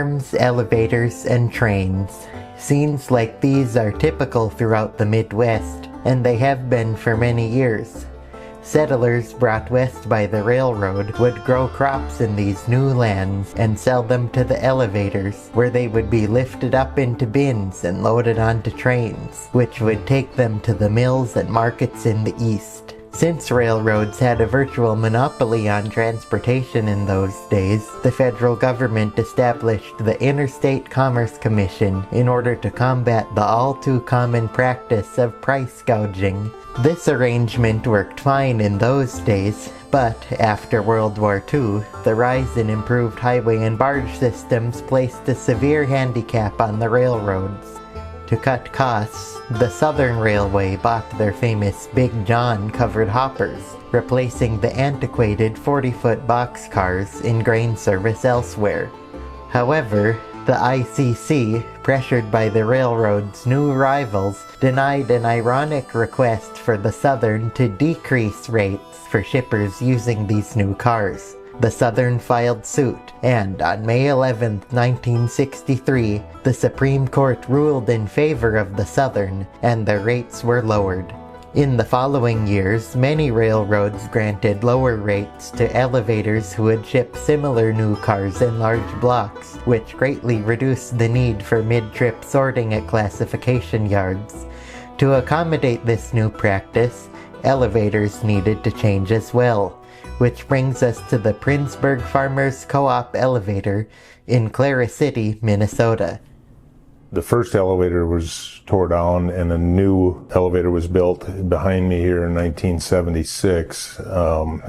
farms, elevators, and trains. Scenes like these are typical throughout the Midwest, and they have been for many years. Settlers brought west by the railroad would grow crops in these new lands and sell them to the elevators, where they would be lifted up into bins and loaded onto trains, which would take them to the mills and markets in the east. Since railroads had a virtual monopoly on transportation in those days, the federal government established the Interstate Commerce Commission in order to combat the all-too-common practice of price gouging. This arrangement worked fine in those days, but after World War II, the rise in improved highway and barge systems placed a severe handicap on the railroads. To cut costs, the Southern Railway bought their famous Big John covered hoppers, replacing the antiquated 40-foot boxcars in grain service elsewhere. However, the ICC, pressured by the railroad's new rivals, denied an ironic request for the Southern to decrease rates for shippers using these new cars. The Southern filed suit, and on May 11, 1963, the Supreme Court ruled in favor of the Southern, and the rates were lowered. In the following years, many railroads granted lower rates to elevators who would ship similar new cars in large blocks, which greatly reduced the need for mid-trip sorting at classification yards. To accommodate this new practice, elevators needed to change as well, which brings us to the Princeburg Farmers Co-op elevator in Clara City, Minnesota. The first elevator was tore down and a new elevator was built behind me here in 1976.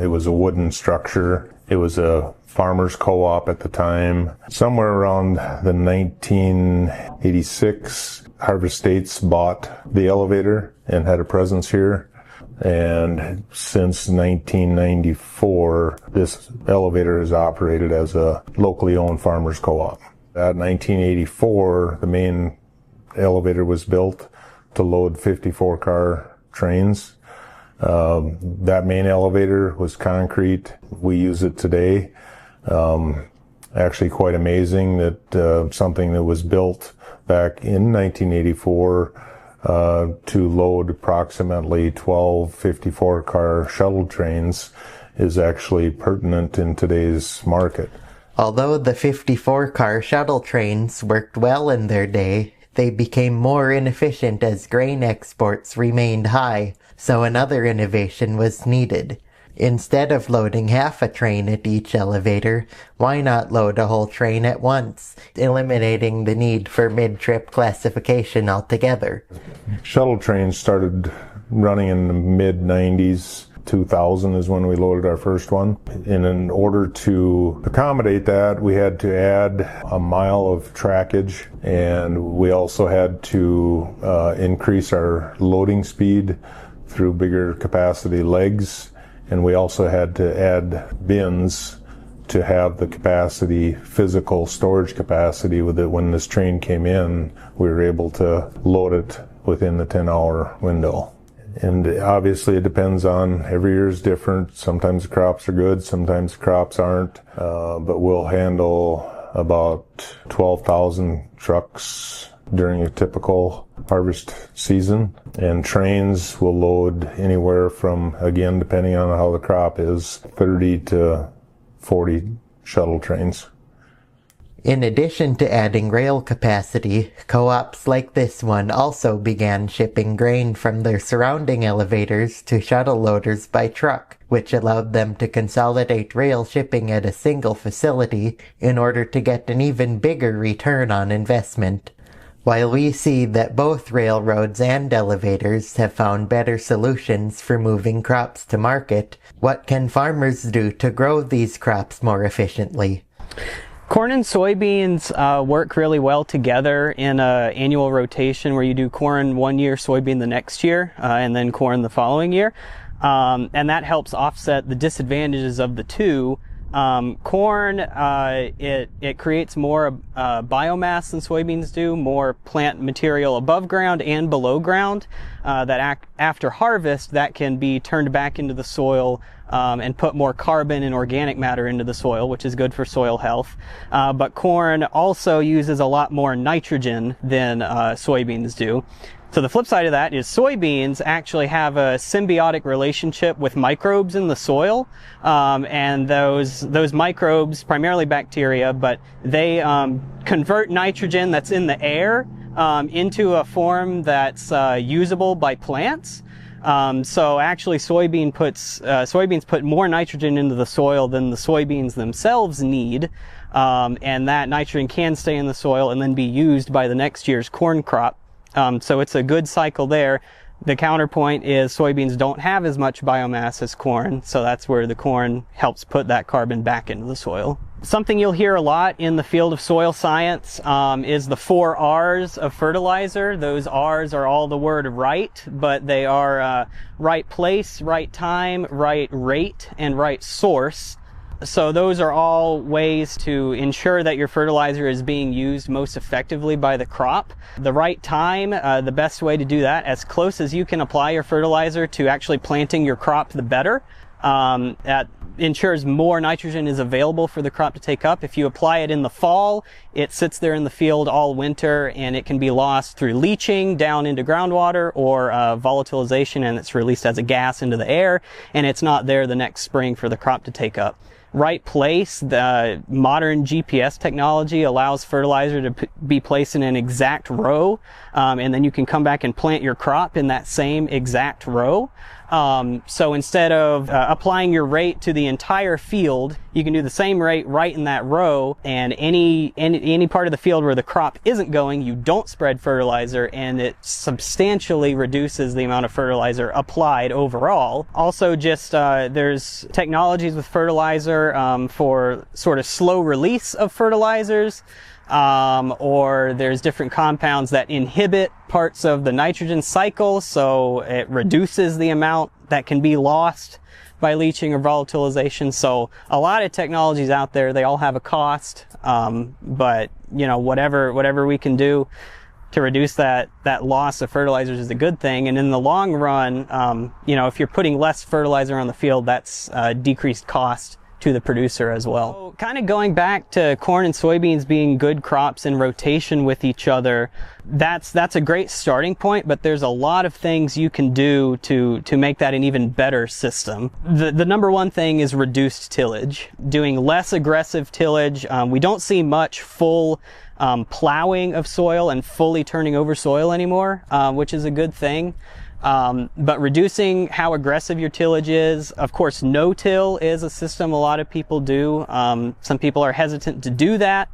It was a wooden structure. It was a farmers co-op at the time. Somewhere around the 1986, Harvest States bought the elevator and had a presence here. And since 1994, this elevator is operated as a locally owned farmers co-op. At 1984, the main elevator was built to load 54-car trains. That main elevator was concrete. We use it today. Actually quite amazing that something that was built back in 1984 to load approximately 12 54-car shuttle trains is actually pertinent in today's market. Although the 54-car shuttle trains worked well in their day, they became more inefficient as grain exports remained high, so another innovation was needed. Instead of loading half a train at each elevator, why not load a whole train at once, eliminating the need for mid-trip classification altogether? Shuttle trains started running in the mid-90s. 2000 is when we loaded our first one. And in order to accommodate that, we had to add a mile of trackage, and we also had to increase our loading speed through bigger capacity legs, and we also had to add bins to have the capacity, physical storage capacity with it. When this train came in, we were able to load it within the 10-hour window. And obviously it depends on, every year is different. Sometimes the crops are good, sometimes the crops aren't. But we'll handle about 12,000 trucks during a typical harvest season. And trains will load anywhere from, again, depending on how the crop is, 30 to 40 shuttle trains. In addition to adding rail capacity, co-ops like this one also began shipping grain from their surrounding elevators to shuttle loaders by truck, which allowed them to consolidate rail shipping at a single facility in order to get an even bigger return on investment. While we see that both railroads and elevators have found better solutions for moving crops to market, what can farmers do to grow these crops more efficiently? Corn and soybeans work really well together in an annual rotation where you do corn one year, soybean the next year, and then corn the following year. And that helps offset the disadvantages of the two Corn, it creates more biomass than soybeans do, more plant material above ground and below ground, that after harvest that can be turned back into the soil and put more carbon and organic matter into the soil, which is good for soil health. But corn also uses a lot more nitrogen than soybeans do. So the flip side of that is soybeans actually have a symbiotic relationship with microbes in the soil, and those microbes, primarily bacteria, but they convert nitrogen that's in the air into a form that's usable by plants. So actually soybeans put more nitrogen into the soil than the soybeans themselves need, and that nitrogen can stay in the soil and then be used by the next year's corn crop. So it's a good cycle there. The counterpoint is soybeans don't have as much biomass as corn, so that's where the corn helps put that carbon back into the soil. Something you'll hear a lot in the field of soil science is the 4 R's of fertilizer. Those R's are all the word right, but they are right place, right time, right rate, and right source. So those are all ways to ensure that your fertilizer is being used most effectively by the crop. The right time, the best way to do that, as close as you can apply your fertilizer to actually planting your crop, the better. That ensures more nitrogen is available for the crop to take up. If you apply it in the fall, it sits there in the field all winter and it can be lost through leaching down into groundwater or volatilization, and it's released as a gas into the air, and it's not there the next spring for the crop to take up. Right place, the modern GPS technology allows fertilizer to be placed in an exact row, and then you can come back and plant your crop in that same exact row. So instead of applying your rate to the entire field, you can do the same rate right in that row, and any part of the field where the crop isn't going, you don't spread fertilizer, and it substantially reduces the amount of fertilizer applied overall. Also, just there's technologies with fertilizer for sort of slow release of fertilizers. Or there's different compounds that inhibit parts of the nitrogen cycle, so it reduces the amount that can be lost by leaching or volatilization. So a lot of technologies out there, they all have a cost, but you know, whatever we can do to reduce that loss of fertilizers is a good thing. And in the long run, you know, if you're putting less fertilizer on the field, that's decreased cost to the producer as well. So kind of going back to corn and soybeans being good crops in rotation with each other, that's a great starting point, but there's a lot of things you can do to make that an even better system. The number one thing is reduced tillage. Doing less aggressive tillage. We don't see much full plowing of soil and fully turning over soil anymore, which is a good thing. But reducing how aggressive your tillage is. Of course, no-till is a system a lot of people do. Some people are hesitant to do that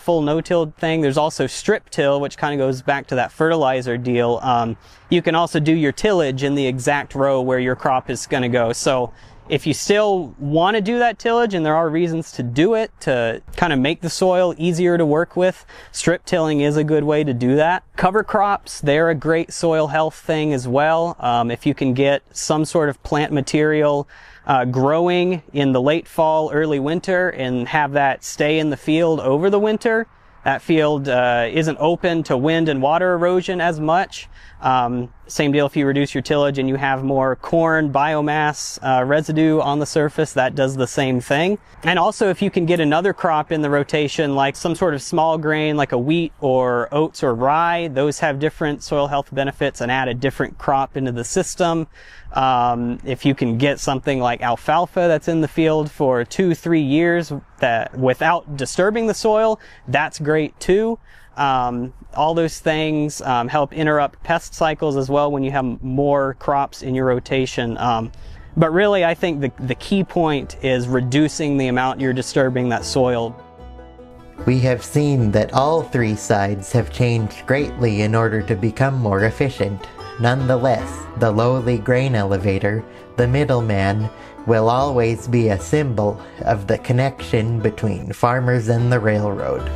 full no-till thing. There's also strip-till, which kind of goes back to that fertilizer deal. You can also do your tillage in the exact row where your crop is going to go. So if you still want to do that tillage, and there are reasons to do it to kind of make the soil easier to work with, strip tilling is a good way to do that. Cover crops, they're a great soil health thing as well. If you can get some sort of plant material growing in the late fall, early winter, and have that stay in the field over the winter, that field isn't open to wind and water erosion as much. Same deal if you reduce your tillage and you have more corn biomass residue on the surface, that does the same thing. And also if you can get another crop in the rotation, like some sort of small grain like a wheat or oats or rye, those have different soil health benefits and add a different crop into the system. If you can get something like alfalfa that's in the field for 2-3 years that without disturbing the soil, that's great too. All those things help interrupt pest cycles as well when you have more crops in your rotation. But really, I think the key point is reducing the amount you're disturbing that soil. We have seen that all 3 sides have changed greatly in order to become more efficient. Nonetheless, the lowly grain elevator, the middleman, will always be a symbol of the connection between farmers and the railroad.